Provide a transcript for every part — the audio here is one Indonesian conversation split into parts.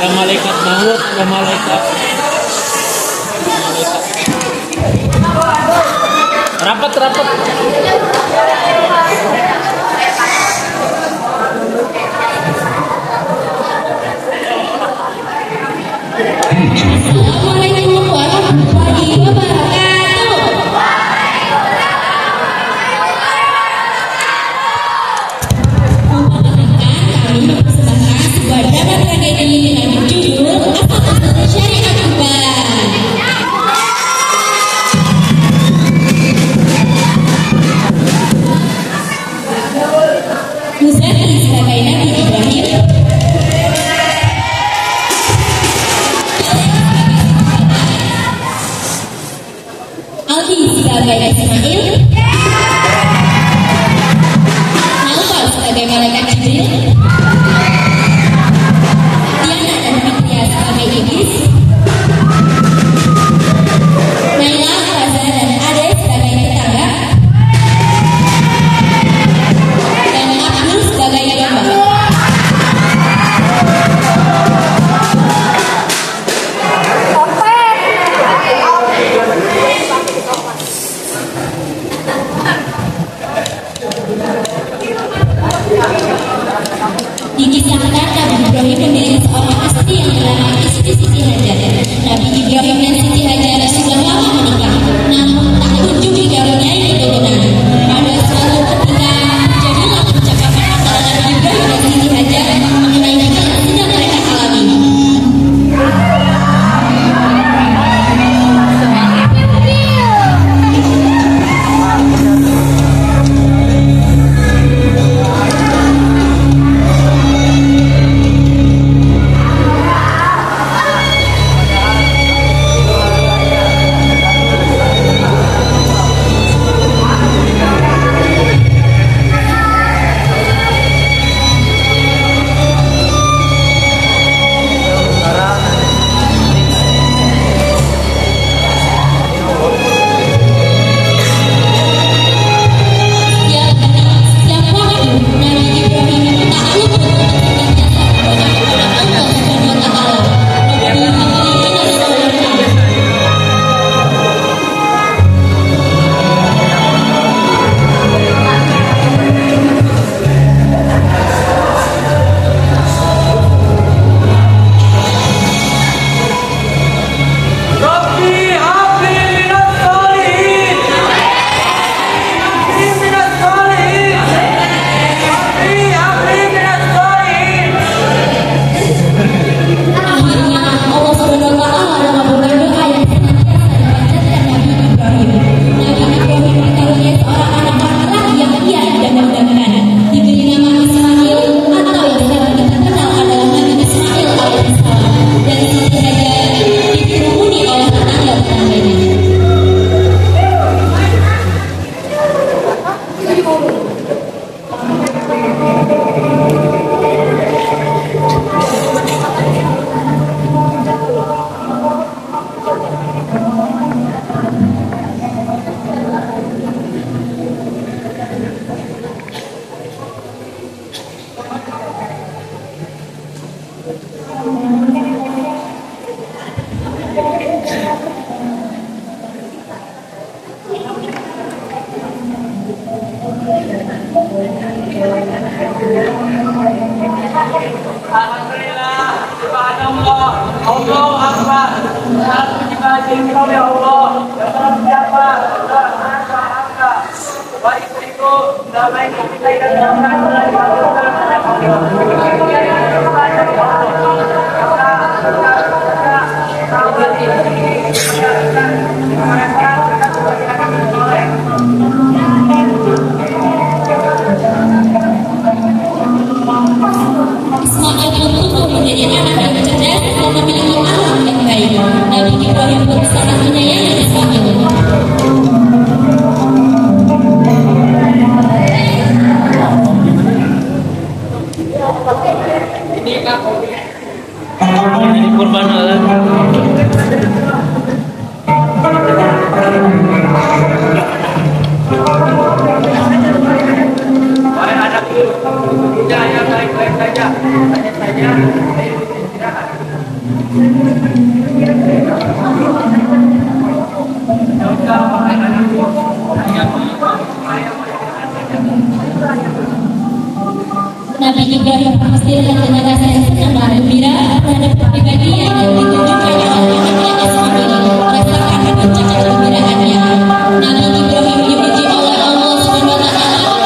ada malaikat maut, ada malaikat. Rapat. Assalamualaikum warahmatullahi wabarakatuh. Kami mempersembahkan sebuah drama tragedi dengan judul Asal-Usul Syariat Tuban. Muzaki sebagai Nabi Ibrahim, Aldi sebagai Ismail, Naufal sebagai malaikat Jibril, Diana dan Fitria sebagai iblis, Naila, Raza dan Ade sebagai tetangga, dan Abdul sebagai domba. Dikisahkan Nabi Ibrahim memiliki seorang istri yang bernama Siti Hajar. Nabi Ibrahim dan Siti Hajar sudah lama menikah, namun tak kunjung dikaruniai keturunan. Pada suatu ketika terjadilah percakapan antara Nabi Ibrahim dan Siti Hajar mengenai hal yang sedang mereka alami. Alhamdulillah, subhanallah, Allahu Akbar. Salam puji bagi Engkau ya Allah, yang telah siapa, telah angka. Baik istriku, damai kita dan damai telah dikabulkan. Ismail pun tumbuh menjadi anak yang cerdas dan memiliki akhlak yang baik. Nabi Ibrahim pun sangat menyayangi Ismail. Nabi Ibrahim pastilah dengan rasa yang senang dan gembira terhadap kepribadian yang ditunjukkan oleh anaknya Ismail. Rasakan puncak kegembiraannya. Nabi Ibrahim dipuji oleh Allah SWT.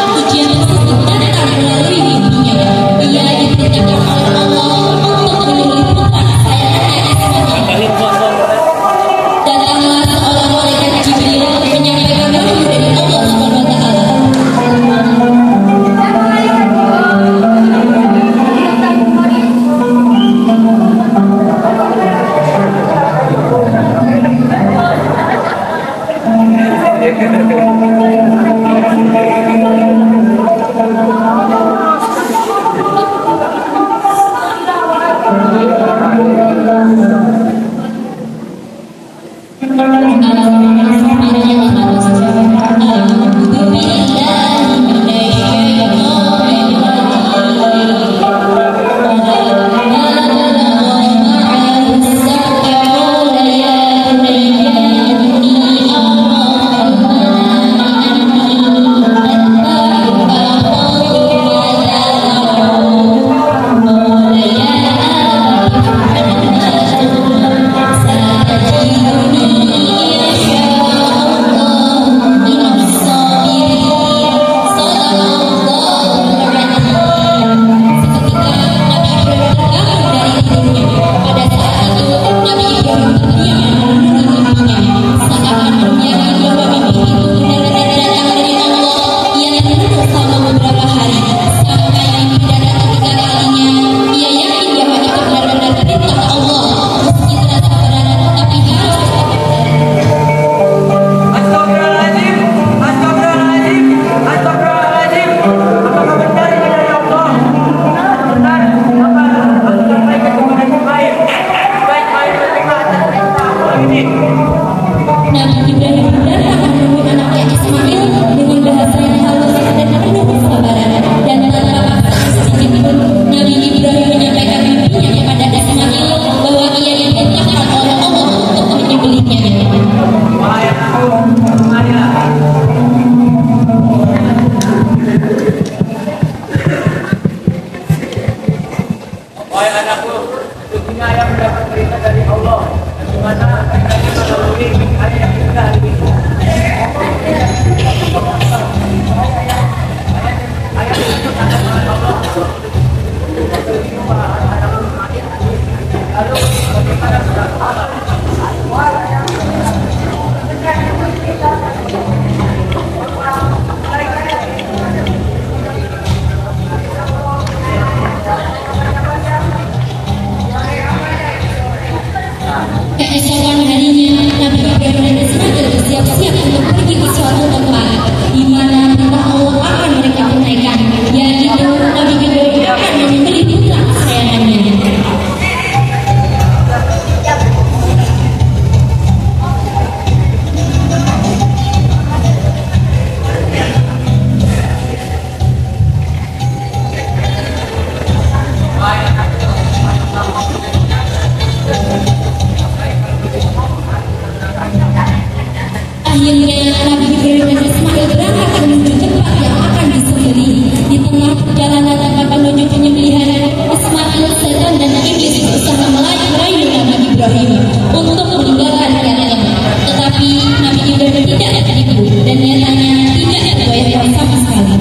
Pujian tersebut datang melalui mimpinya. Ia diperintahkan oleh Allah untuk melilitkan sayangnya Ismail. Datanglah seorang malaikat Jibril menyampaikan wahyu dari Allah SWT. Keesokan harinya, Nabi Ibrahim dan Ismail bersiap-siap untuk pergi ke suatu tempat di mana perintah Allah akan mereka tunaikan, yaitu Nabi Ibrahim akan menyembelih putra kesayangannya. Akhirnya Nabi Ibrahim dan Ismail berangkat menuju tempat yang akan disembelih. Di tengah perjalanan tempat menuju penyembelihan, Ismail, setan dan iblis berusaha merayu Nabi Ibrahim untuk meninggalkan niatnya. Tetapi Nabi Ibrahim tidak tertipu dan nyatanya tidak digoyahkan sama sekali.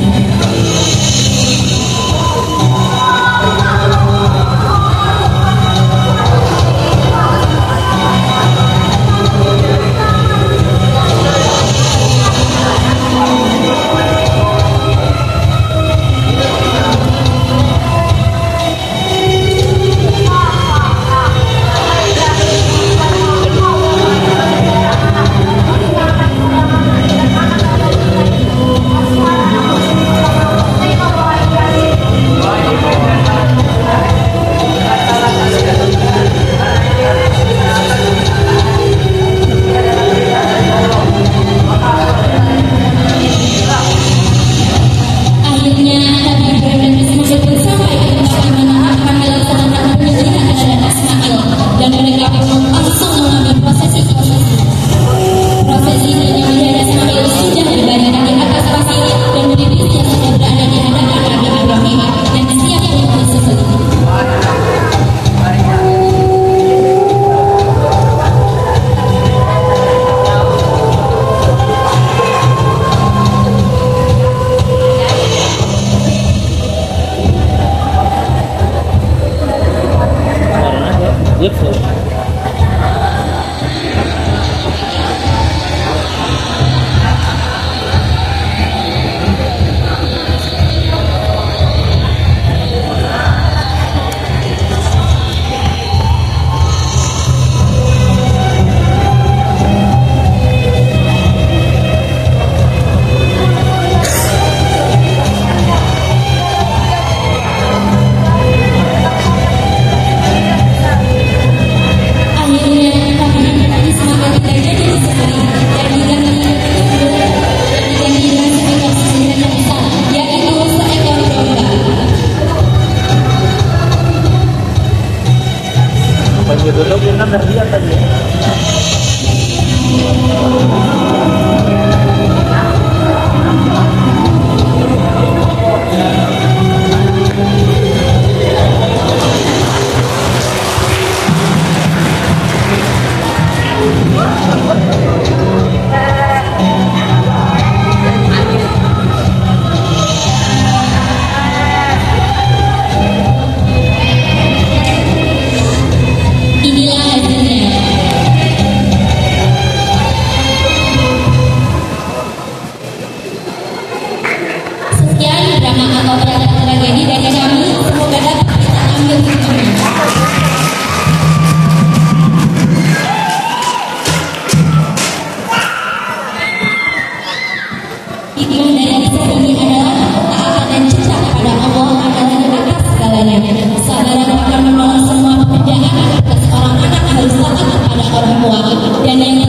kesabaran. Kesabaran akan menolong semua pekerjaan. Seorang anak harus taat kepada orang tua, dan yang